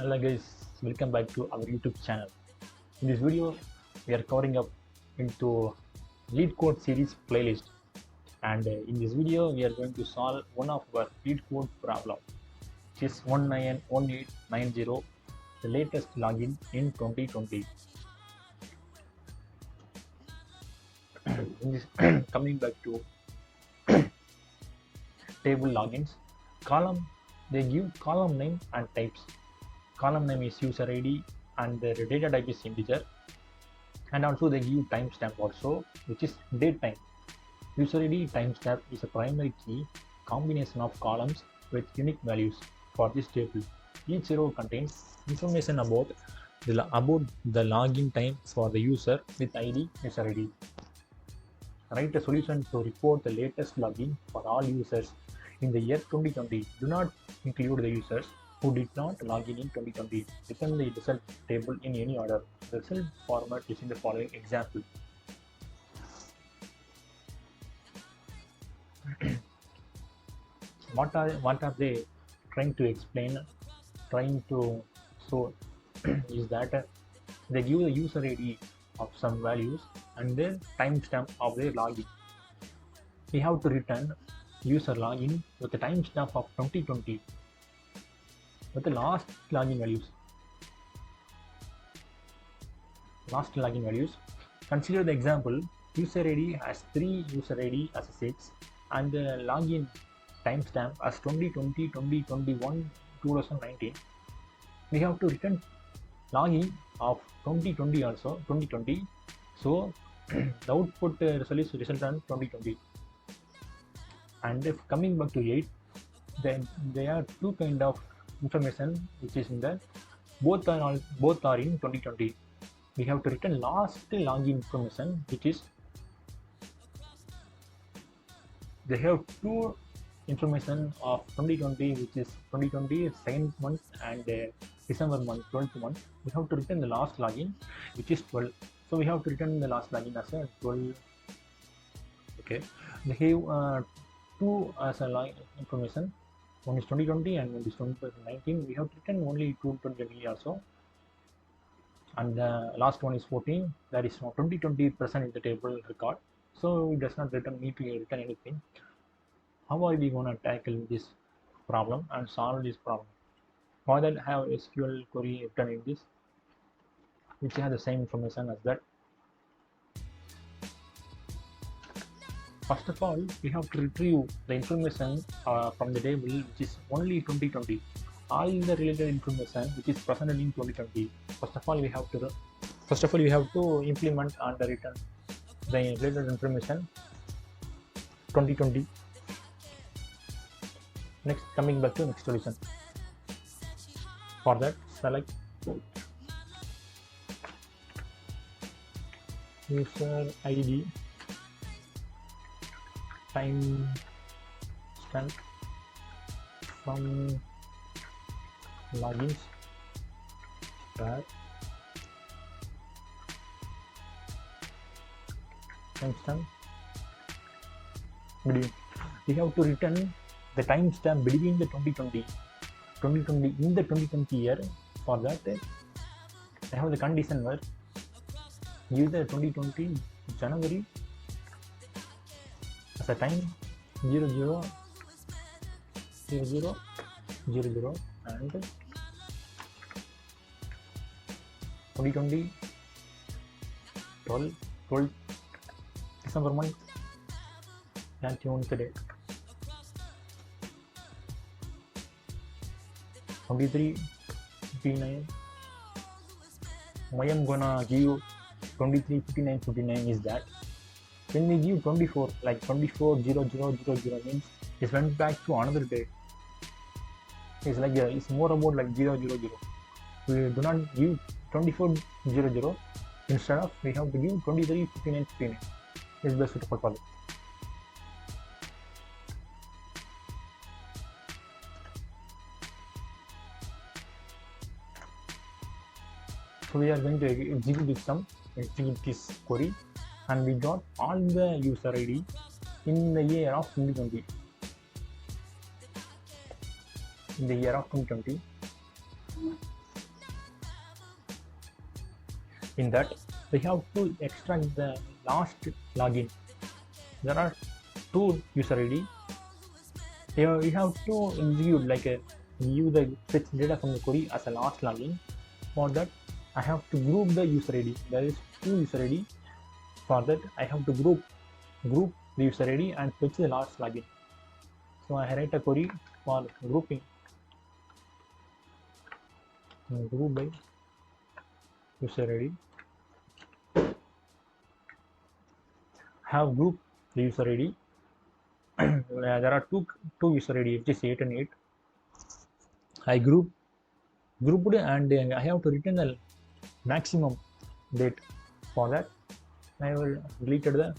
Hello guys, welcome back to our YouTube channel. In this video, we are covering up into Leetcode series playlist, and in this video, we are going to solve one of our Leetcode problem, which is 191890, the latest login in 2020. In this, coming back to table logins, they give column name and types. Column name is user ID and their data type is integer, and also they give timestamp also, which is date time. User ID timestamp is a primary key combination of columns with unique values for this table. Each row contains information about the login time for the user with ID user ID. Write a solution to report the latest login for all users in the year 2020. Do not include the users who did not log in 2020. Return the result table in any order. The result format is in the following example. What are they trying to explain? Trying to show is that they give the user ID of some values and then timestamp of their login. We have to return user login with the timestamp of 2020 with the last login values. Consider the example. User ID has 3 user ID as 6 and the login timestamp as 2020, 2021, 2019. We have to return login of 2020 also, 2020. So the output result on 2020. And if coming back to 8, then there are two kind of information which is in the both are in 2020. We have to return last login information, which is they have two information of 2020, which is 2020 second month and December month, 12th month. We have to return the last login, which is 12. So we have to return the last login as a 12. Okay, they have two as a login information. One is 2020 and one is 2019. We have to return only 2020 also. And the last one is 14. That is 2020 present in the table record. So it does not need to return anything. How are we going to tackle this problem and solve this problem? For that, have SQL query written in this, which has the same information as that. First of all, we have to retrieve the information from the table, which is only 2020. All the related information which is presented in 2020. First of all, we have to implement and return the related information 2020. Next, coming back to next solution. For that, select user ID timestamp from logins tab timestamp between. We have to return the timestamp between the 2020 in the 2020 year. For that, I have the condition where give the 2020 January as a time 000000 and 2020 12 December month and tune today 23:59. Why I'm gonna give 23:59 is that when we give 24, like 24:00:00 means it went back to another day. It's like it's more about like 0:00. We do not give 24:00. Instead of we have to give 23:59. Is best suitable for it. So we are going to execute this query, and we got all the user ID in the year of 2020. In the year of 2020, In that, we have to extract the last login. There are two user ID. You have to execute like a give the fetch data from the query as a last login. For that, I have to group the user ID. There is two user ID. For that, I have to group the user ID and fetch the last login. So I write a query for grouping. Group by user ID. Have group the user ID. There are two user ID, which is 8 and 8. I grouped and I have to return the maximum date. For that, I will delete the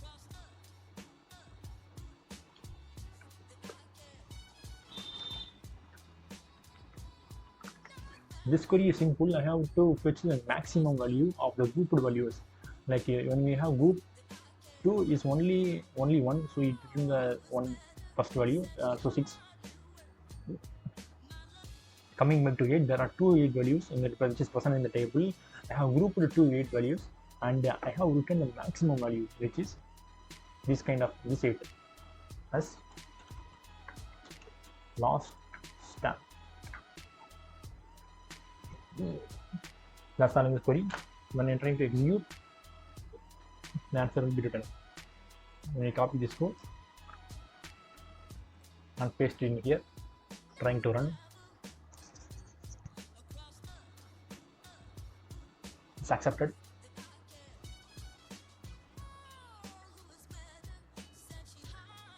this query is simple. I have to fetch the maximum value of the grouped values. Like when we have group 2 is only 1, so it return the one first value. So 6. Coming back to 8, there are two 8 values in the which is present in the table. I have grouped two 8 values and I have written the maximum value, which is this 8 as last stamp. That's all in the query. When I'm trying to execute, the answer will be written. When I copy this code and paste it in here, trying to run. It's accepted.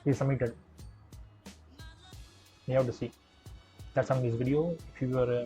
It's submitted. You have to see. That's on this video. If you are